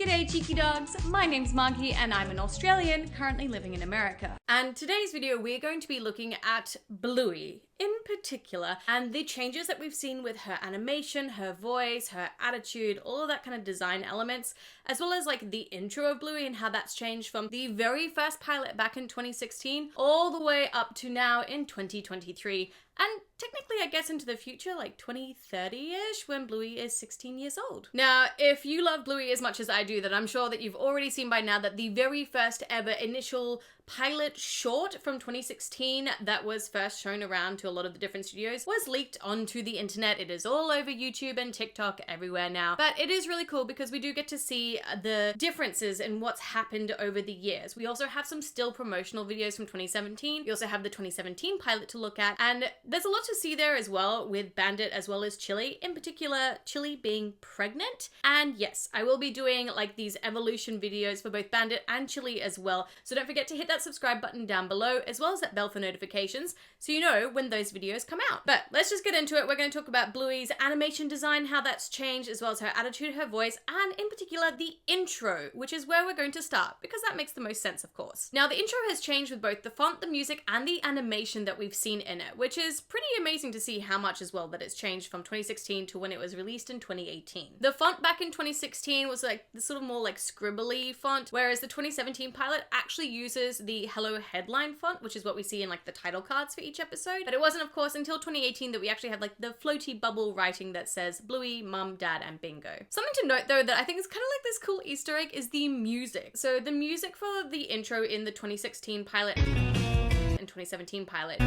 G'day cheeky dogs, my name's Margie and I'm an Australian currently living in America. And today's video we're going to be looking at Bluey in particular and the changes that we've seen with her animation, her voice, her attitude, all of that kind of design elements, as well as like the intro of Bluey and how that's changed from the very first pilot back in 2016 all the way up to now in 2023. And technically, I guess into the future, like 2030-ish, when Bluey is 16 years old. Now, if you love Bluey as much as I do, then I'm sure that you've already seen by now that the very first ever initial pilot short from 2016 that was first shown around to a lot of the different studios was leaked onto the internet. It is all over YouTube and TikTok everywhere now. But it is really cool because we do get to see the differences in what's happened over the years. We also have some still promotional videos from 2017. We also have the 2017 pilot to look at, and there's a lot to see there as well with Bandit as well as Chili, in particular Chili being pregnant. And yes, I will be doing like these evolution videos for both Bandit and Chili as well, so don't forget to hit that subscribe button down below as well as that bell for notifications so you know when those videos come out. But let's just get into it. We're going to talk about Bluey's animation design, how that's changed, as well as her attitude, her voice, and in particular the intro, which is where we're going to start because that makes the most sense, of course. Now the intro has changed with both the font, the music, and the animation that we've seen in it, which is pretty amazing to see how much as well that it's changed from 2016 to when it was released in 2018. The font back in 2016 was like the sort of more like scribbly font, whereas the 2017 pilot actually uses the Hello headline font, which is what we see in like the title cards for each episode. But it wasn't, of course, until 2018 that we actually had like the floaty bubble writing that says Bluey, Mum, Dad, and Bingo. Something to note though that I think is kind of like this cool Easter egg is the music. So the music for the intro in the 2016 pilot and 2017 pilot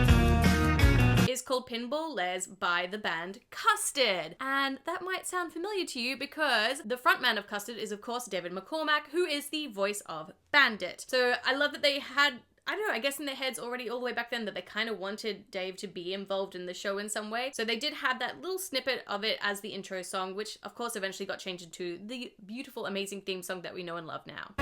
is called Pinball Les by the band Custard. And that might sound familiar to you because the frontman of Custard is of course David McCormack, who is the voice of Bandit. So I love that they had, I don't know, I guess in their heads already all the way back then that they kind of wanted Dave to be involved in the show in some way. So they did have that little snippet of it as the intro song, which of course eventually got changed into the beautiful, amazing theme song that we know and love now.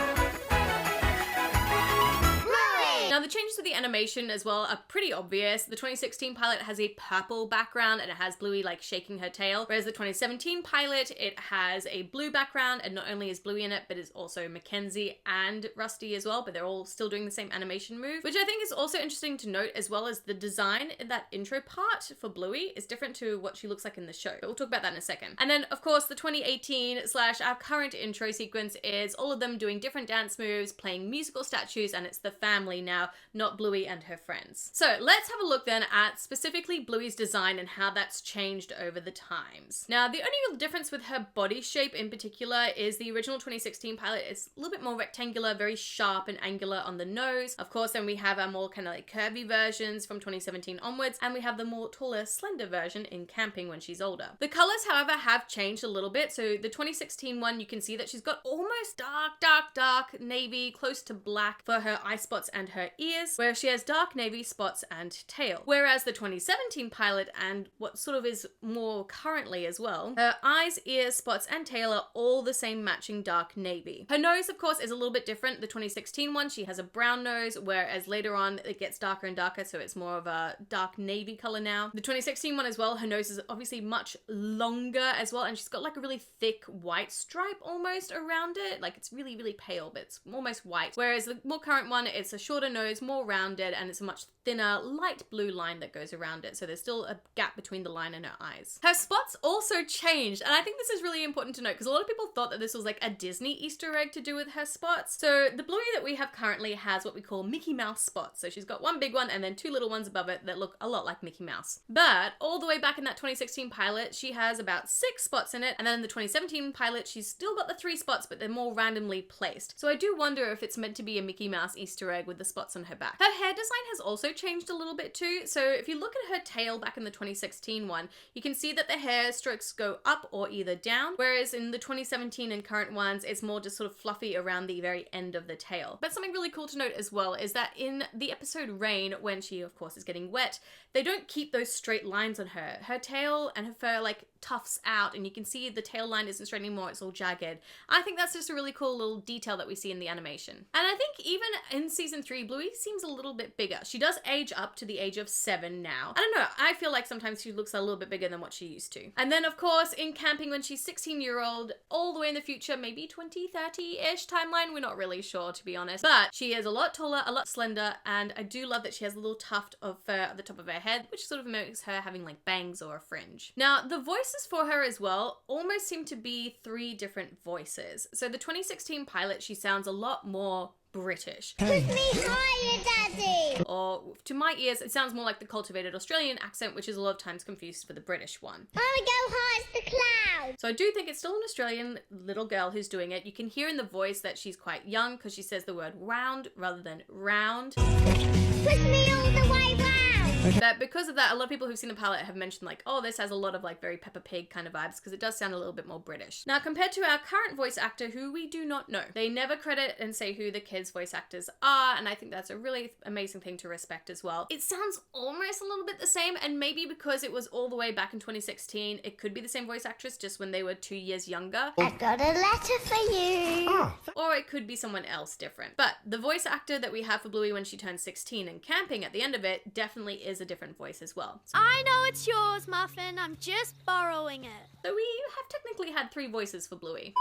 Now the changes to the animation as well are pretty obvious. The 2016 pilot has a purple background and it has Bluey like shaking her tail, whereas the 2017 pilot, it has a blue background, and not only is Bluey in it, but it's also Mackenzie and Rusty as well, but they're all still doing the same animation move, which I think is also interesting to note, as well as the design in that intro part for Bluey is different to what she looks like in the show. But we'll talk about that in a second. And then of course the 2018 / our current intro sequence is all of them doing different dance moves, playing musical statues, and it's the family now, not Bluey and her friends. So let's have a look then at specifically Bluey's design and how that's changed over the times. Now the only real difference with her body shape in particular is the original 2016 pilot is a little bit more rectangular, very sharp and angular on the nose. Of course then we have our more kind of like curvy versions from 2017 onwards, and we have the more taller, slender version in Camping when she's older. The colors however have changed a little bit. So the 2016 one, you can see that she's got almost dark navy, close to black for her eye spots and her ears, where she has dark navy spots and tail. Whereas the 2017 pilot, and what sort of is more currently as well, her eyes, ears, spots, and tail are all the same matching dark navy. Her nose, of course, is a little bit different. The 2016 one, she has a brown nose, whereas later on it gets darker and darker, so it's more of a dark navy color now. The 2016 one as well, her nose is obviously much longer as well, and she's got like a really thick white stripe almost around it. Like it's really, really pale, but it's almost white. Whereas the more current one, it's a shorter nose, more rounded, and it's a much thinner light blue line that goes around it, so there's still a gap between the line and her eyes. Her spots also changed, and I think this is really important to note because a lot of people thought that this was like a Disney Easter egg to do with her spots. So the Bluey that we have currently has what we call Mickey Mouse spots. So she's got one big one and then two little ones above it that look a lot like Mickey Mouse. But all the way back in that 2016 pilot, she has about 6 spots in it, and then in the 2017 pilot, she's still got the 3 spots, but they're more randomly placed. So I do wonder if it's meant to be a Mickey Mouse Easter egg with the spots on her back. Her hair design has also changed a little bit too. So if you look at her tail back in the 2016 one, you can see that the hair strokes go up or either down, whereas in the 2017 and current ones, it's more just sort of fluffy around the very end of the tail. But something really cool to note as well is that in the episode Rain, when she of course is getting wet, they don't keep those straight lines on her. Her tail and her fur like tufts out and you can see the tail line isn't straight anymore, it's all jagged. I think that's just a really cool little detail that we see in the animation. And I think even in season 3, Bluey seems a little bit bigger. She does age up to the age of 7 now. I don't know, I feel like sometimes she looks a little bit bigger than what she used to. And then of course in Camping when she's 16-year-old, all the way in the future, maybe 2030-ish timeline, we're not really sure to be honest. But she is a lot taller, a lot slender, and I do love that she has a little tuft of fur at the top of her head, which sort of makes her having like bangs or a fringe. Now the voices for her as well almost seem to be 3 different voices. So the 2016 pilot, she sounds a lot more British. Push me higher, Daddy! Or to my ears, it sounds more like the cultivated Australian accent, which is a lot of times confused for the British one. I wanna go high as the clouds! So I do think it's still an Australian little girl who's doing it. You can hear in the voice that she's quite young because she says the word round rather than round. Push me all the way round! But because of that, a lot of people who've seen the palette have mentioned like, oh, this has a lot of like very Peppa Pig kind of vibes because it does sound a little bit more British. Now, compared to our current voice actor, who we do not know. They never credit and say who the kids' voice actors are, and I think that's a really amazing thing to respect as well. It sounds almost a little bit the same, and maybe because it was all the way back in 2016, it could be the same voice actress just when they were 2 years younger. I've got a letter for you! Or it could be someone else different. But the voice actor that we have for Bluey when she turns 16 and Camping at the end of it definitely is a different voice as well. I know it's yours, Muffin. I'm just borrowing it. So we have technically had 3 voices for Bluey.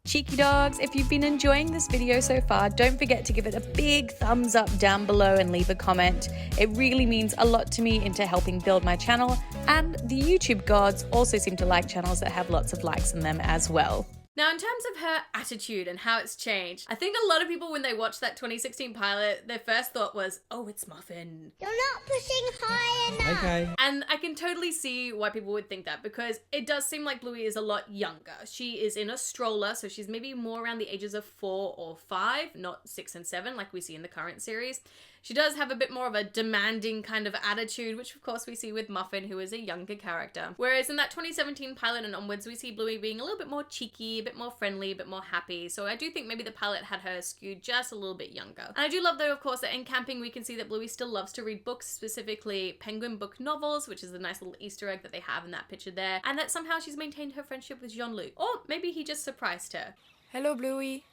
Cheeky dogs, if you've been enjoying this video so far, don't forget to give it a big thumbs up down below and leave a comment. It really means a lot to me into helping build my channel, and the YouTube gods also seem to like channels that have lots of likes in them as well. Now, in terms of her attitude and how it's changed, I think a lot of people when they watched that 2016 pilot, their first thought was, oh, it's Muffin. You're not pushing high enough! Okay. And I can totally see why people would think that because it does seem like Bluey is a lot younger. She is in a stroller, so she's maybe more around the ages of 4 or 5, not 6 and 7 like we see in the current series. She does have a bit more of a demanding kind of attitude, which of course we see with Muffin, who is a younger character. Whereas in that 2017 pilot and onwards, we see Bluey being a little bit more cheeky, a bit more friendly, a bit more happy. So I do think maybe the pilot had her skewed just a little bit younger. And I do love though, of course, that in Camping we can see that Bluey still loves to read books, specifically Penguin book novels, which is a nice little Easter egg that they have in that picture there. And that somehow she's maintained her friendship with Jean-Luc. Or maybe he just surprised her. Hello, Bluey.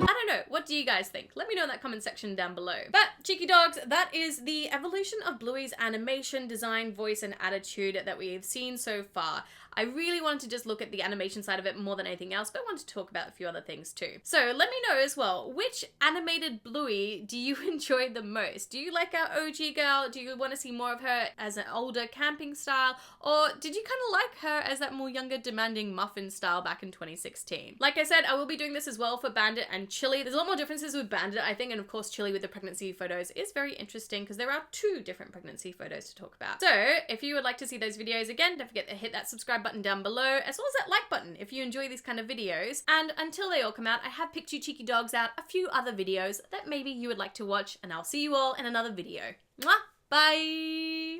I don't know, what do you guys think? Let me know in that comment section down below. But cheeky dogs, that is the evolution of Bluey's animation, design, voice, and attitude that we've seen so far. I really wanted to just look at the animation side of it more than anything else, but I wanted to talk about a few other things too. So let me know as well, which animated Bluey do you enjoy the most? Do you like our OG girl? Do you want to see more of her as an older Camping style? Or did you kind of like her as that more younger, demanding Muffin style back in 2016? Like I said, I will be doing this as well for Bandit and Chili. There's a lot more differences with Bandit, I think, and of course Chili with the pregnancy photos is very interesting because there are 2 different pregnancy photos to talk about. So if you would like to see those videos again, don't forget to hit that subscribe button down below, as well as that like button if you enjoy these kind of videos. And until they all come out, I have picked you cheeky dogs out a few other videos that maybe you would like to watch, and I'll see you all in another video. Mwah! Bye!